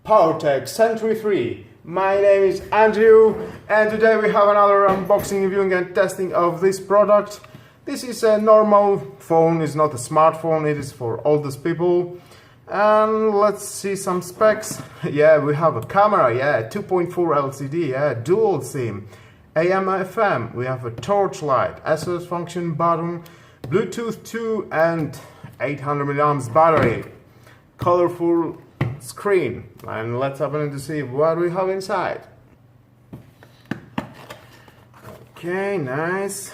Powertech Sentry 3. My name is Andrew, and today we have another unboxing, reviewing and testing of this product. This is a normal phone, it's not a smartphone, it is for oldest people. And let's see some specs. Yeah, we have a camera, yeah, 2.4 LCD, yeah, dual SIM, AM FM, we have a torch light, SOS function button, Bluetooth 2 and 800 mAh battery, colorful screen. And let's open it to see what we have inside. Okay, nice.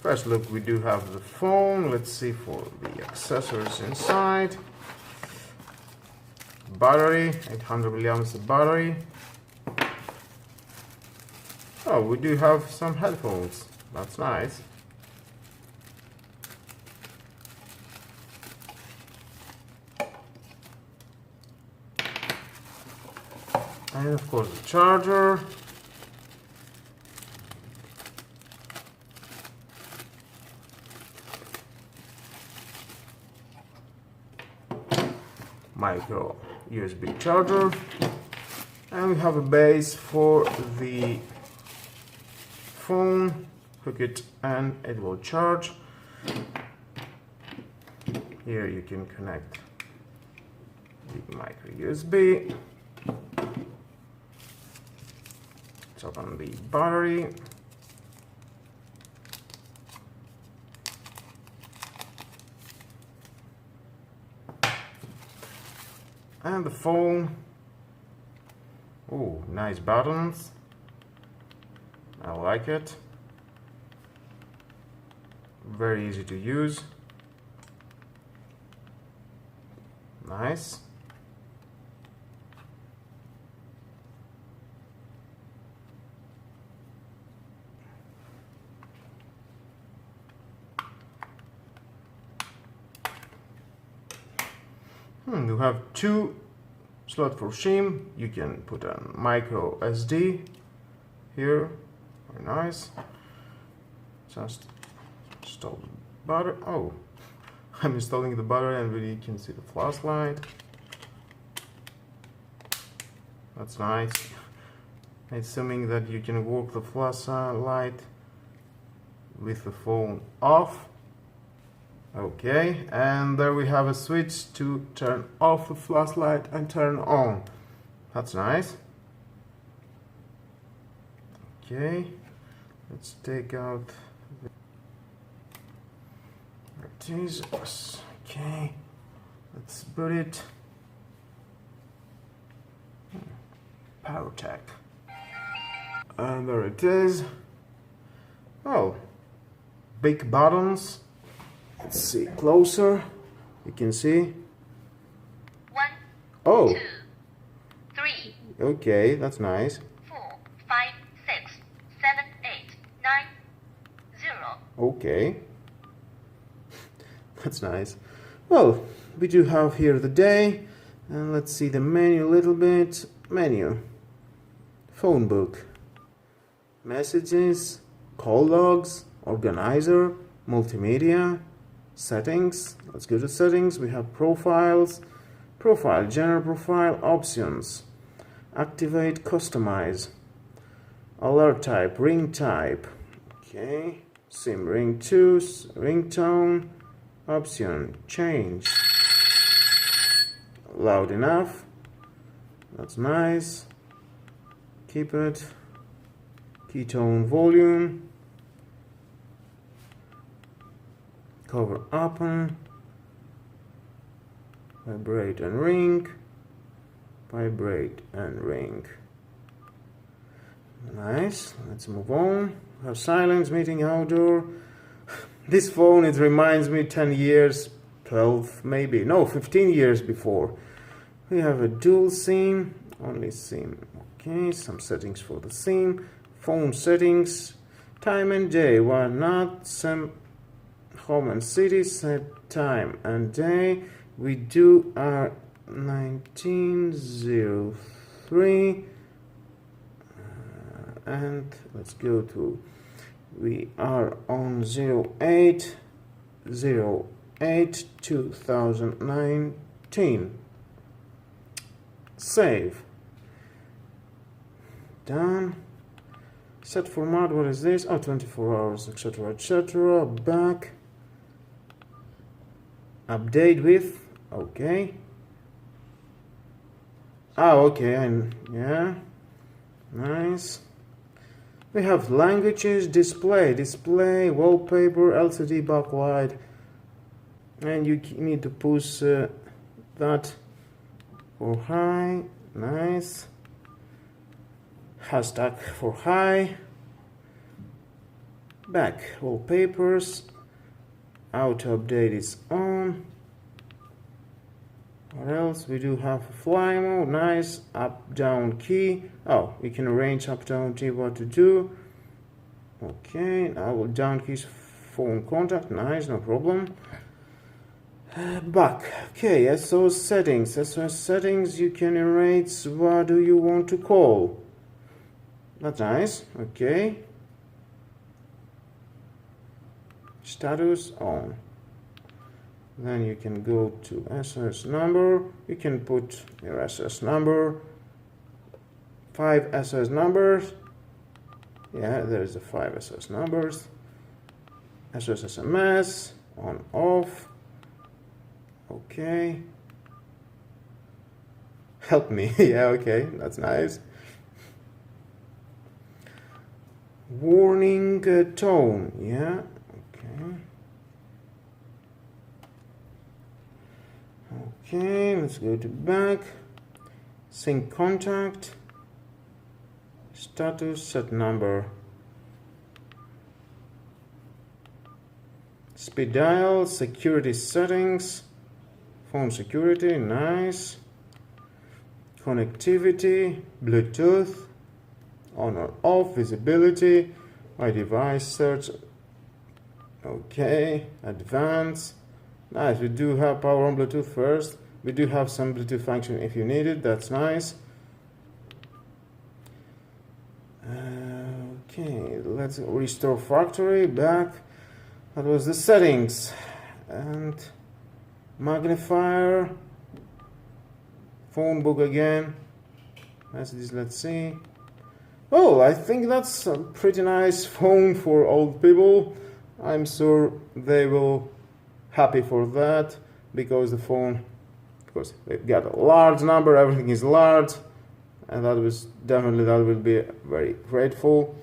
First look, we do have the phone. Let's see for the accessories inside. Battery, 800 mAh battery. Oh, we do have some headphones. That's nice. And of course the charger. Micro USB charger. And we have a base for the phone. Hook it and it will charge. Here you can connect the micro USB. Let's open the battery. And the phone. Oh, nice buttons. I like it. Very easy to use. Nice. You have two slots for SIM. You can put a micro SD here. Very nice. Just install the battery. Oh, I'm installing the battery, and you can see the flashlight. That's nice. Assuming that you can work the flashlight with the phone off. Okay, and there we have a switch to turn off the flashlight and turn on. That's nice. Okay, let's take out the... There it is. Okay, let's put it. Powertech. And there it is. Oh, big buttons. Let's see closer. You can see. 1, oh, 2, 3. Okay, that's nice. 4, 5, 6, 7, 8, 9, 0. Okay, that's nice. Well, we do have here the day, and let's see the menu a little bit. Menu, phone book, messages, call logs, organizer, multimedia, settings. Let's go to settings. We have profiles, profile, general profile, options, activate, customize, alert type, ring type. Okay, SIM ring 2, ringtone, option, change, loud enough. That's nice. Keep it. Keytone volume. Cover open. Vibrate and ring. Vibrate and ring. Nice. Let's move on. We have silence, meeting outdoor. This phone, it reminds me 10 years, 12 maybe, no, 15 years before. We have a dual SIM, only SIM. Okay, some settings for the SIM. Phone settings, time and day, why not? Some home and city, set time and day. We do our 1903. And let's go to, we are on 08 08 2019 15. Save. Done. Set format, what is this? Oh, 24 hours, etc, etc. Back. Update with, okay. Oh, okay, and yeah, nice. We have languages, display, wallpaper, LCD backlight, and you need to push that for high, nice. Hashtag for high. Back, wallpapers. Auto update is on. What else? We do have a fly mode, nice. Up down key. Oh, we can arrange up down key what to do. Okay, now down keys phone contact, nice, no problem. Back. Okay, SOS settings. SOS settings, you can erase what do you want to call. That's nice. Okay. Status on. Then you can go to SOS number. You can put your SOS number. 5 SOS numbers. Yeah, there's the 5 SOS numbers. SOS SMS on off. Okay. Help me. Yeah, okay, that's nice. Warning tone. Yeah. Okay, let's go to back. Sync contact. Status, set number. Speed dial, security settings. Phone security, nice. Connectivity, Bluetooth. On or off, visibility. My device search. Okay, advanced. Nice, we do have power on Bluetooth first. We do have some Bluetooth function if you need it, that's nice. Okay, let's restore factory, back. That was the settings. And magnifier. Phone book again. Messages, let's see. Oh, I think that's a pretty nice phone for old people. I'm sure they will happy for that, because the phone, of course, they've got a large number, everything is large, and that will be very grateful.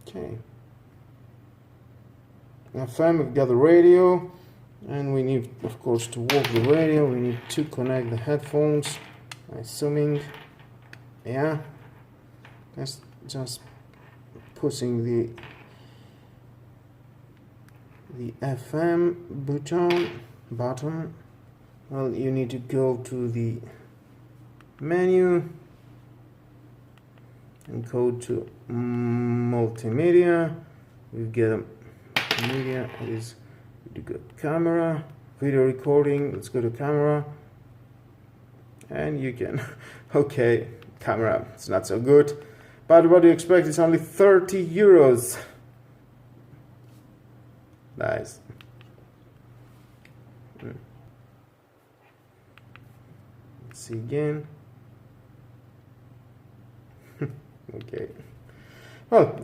Okay. FM, we've got the radio, and we need, of course, to work the radio, we need to connect the headphones, assuming, yeah, that's just pushing the FM button. Well, you need to go to the menu and go to multimedia. We get a media, is you go camera, video recording. Let's go to camera, and you can okay, camera, it's not so good, but what do you expect? It's only 30 euros. Nice. Let's see again. Okay. Well,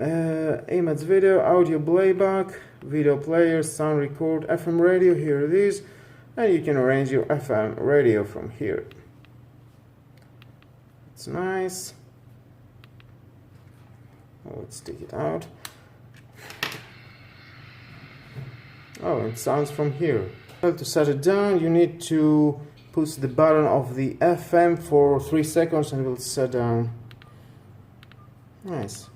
aim at video, audio playback, video player, sound record, FM radio, here it is, and you can arrange your FM radio from here. It's nice. Oh, let's take it out. Oh, it sounds from here. Well, to set it down, you need to push the button of the FM for 3 seconds and it will set down. Nice.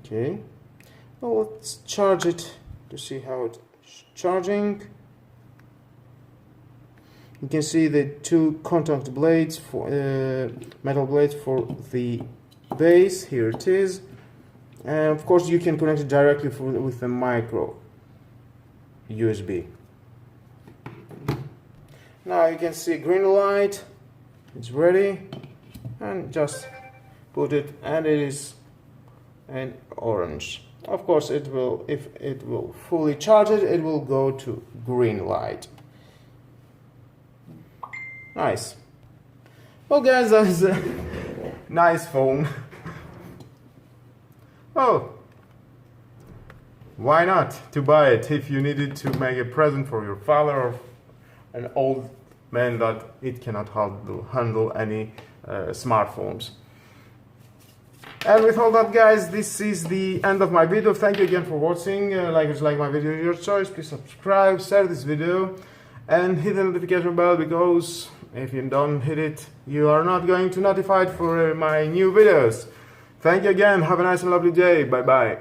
Okay. Well, let's charge it to see how it's charging. You can see the 2 contact blades for metal blades for the base. Here it is. And of course you can connect it directly with the micro USB. Now you can see green light, it's ready, and just put it, and it is an orange. Of course it will, if it will fully charge it, it will go to green light. Nice. Well guys, that's a nice phone. Oh, why not to buy it if you need it to make a present for your father or an old man that it cannot handle any smartphones. And with all that guys, this is the end of my video. Thank you again for watching. If you like my video, your choice. Please subscribe, share this video and hit the notification bell, because if you don't hit it, you are not going to be notified for my new videos. Thank you again. Have a nice and lovely day. Bye bye.